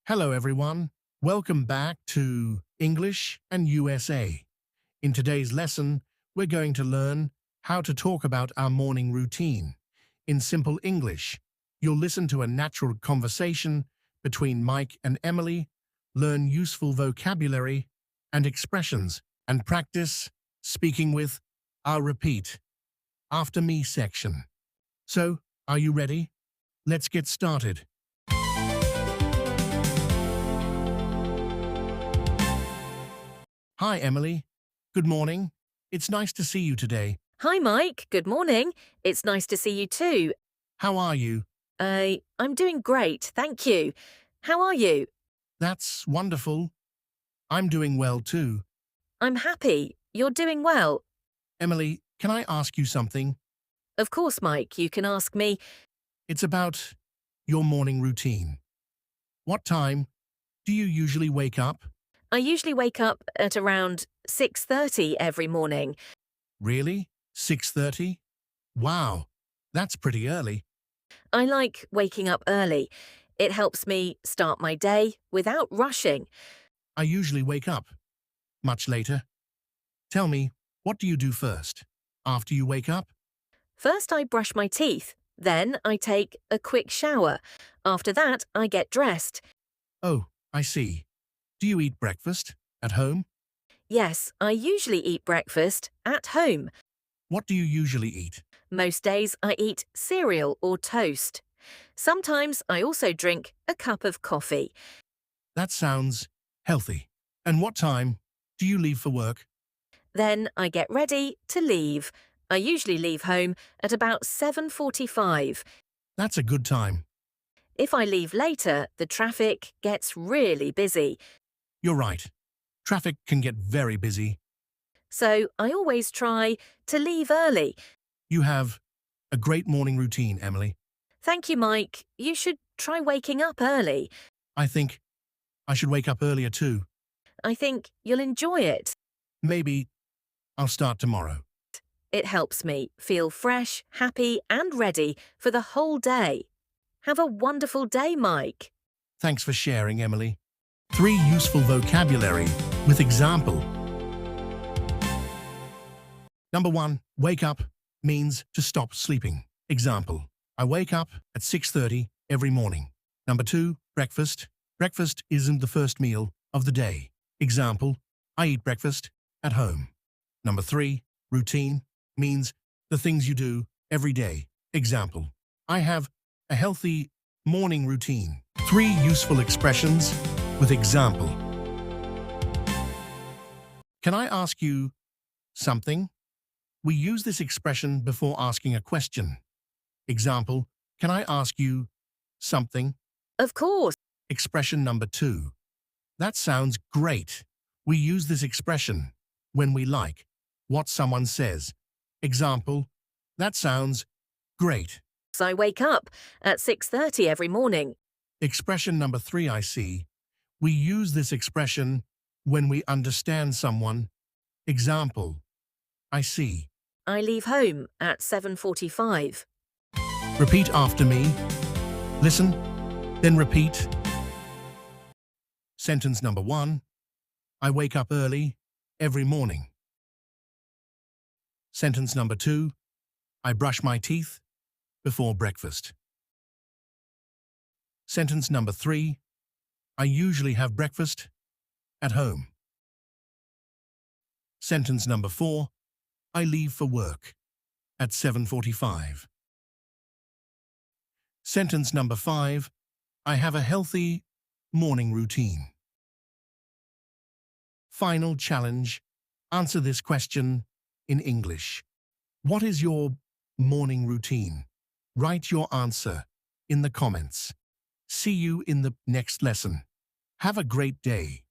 Hello, everyone. Welcome back to English and USA. In today's lesson, we're going to learn how to talk about our morning routine. In simple English, you'll listen to a natural conversation between Mike and Emily, learn useful vocabulary and expressions, and practice speaking with our repeat after me section. So, are you ready? Let's get started. Hi, Emily. Good morning. It's nice to see you today. Hi, Mike. Good morning. It's nice to see you too. How are you? I'm doing great, thank you. How are you? That's wonderful. I'm doing well too. I'm happy. You're doing well. Emily, can I ask you something? Of course, Mike, you can ask me. It's about your morning routine. What time do you usually wake up? I usually wake up at around 6:30 every morning. Really? 6:30? Wow, that's pretty early. I like waking up early. It helps me start my day without rushing. I usually wake up much later. Tell me, what do you do first after you wake up? First, I brush my teeth. Then I take a quick shower. After that, I get dressed. Oh, I see. Do you eat breakfast at home? Yes, I usually eat breakfast at home. What do you usually eat? Most days I eat cereal or toast. Sometimes I also drink a cup of coffee. That sounds healthy. And what time do you leave for work? Then I get ready to leave. I usually leave home at about 7:45. That's a good time. If I leave later, the traffic gets really busy. You're right. Traffic can get very busy. So I always try to leave early. You have a great morning routine, Emily. Thank you, Mike. You should try waking up early. I think I should wake up earlier too. I think you'll enjoy it. Maybe I'll start tomorrow. It helps me feel fresh, happy, and ready for the whole day. Have a wonderful day, Mike. Thanks for sharing, Emily. 3 useful vocabulary with example. Number 1, wake up means to stop sleeping. Example, I wake up at 6:30 every morning. Number 2, breakfast. Breakfast isn't the first meal of the day. Example, I eat breakfast at home. Number 3, routine means the things you do every day. Example, I have a healthy morning routine. 3 useful expressions with example. Can I ask you something? We use this expression before asking a question. Example, can I ask you something? Of course. Expression number 2. That sounds great. We use this expression when we like what someone says. Example, that sounds great. So I wake up at 6:30 every morning. Expression number 3, I see. We use this expression when we understand someone. Example, I see. I leave home at 7:45. Repeat after me. Listen, then repeat. Sentence number 1. I wake up early every morning. Sentence number 2. I brush my teeth before breakfast. Sentence number 3. I usually have breakfast at home. Sentence number 4. I leave for work at 7:45. Sentence number 5. I have a healthy morning routine. Final challenge. Answer this question in English. What is your morning routine? Write your answer in the comments. See you in the next lesson. Have a great day.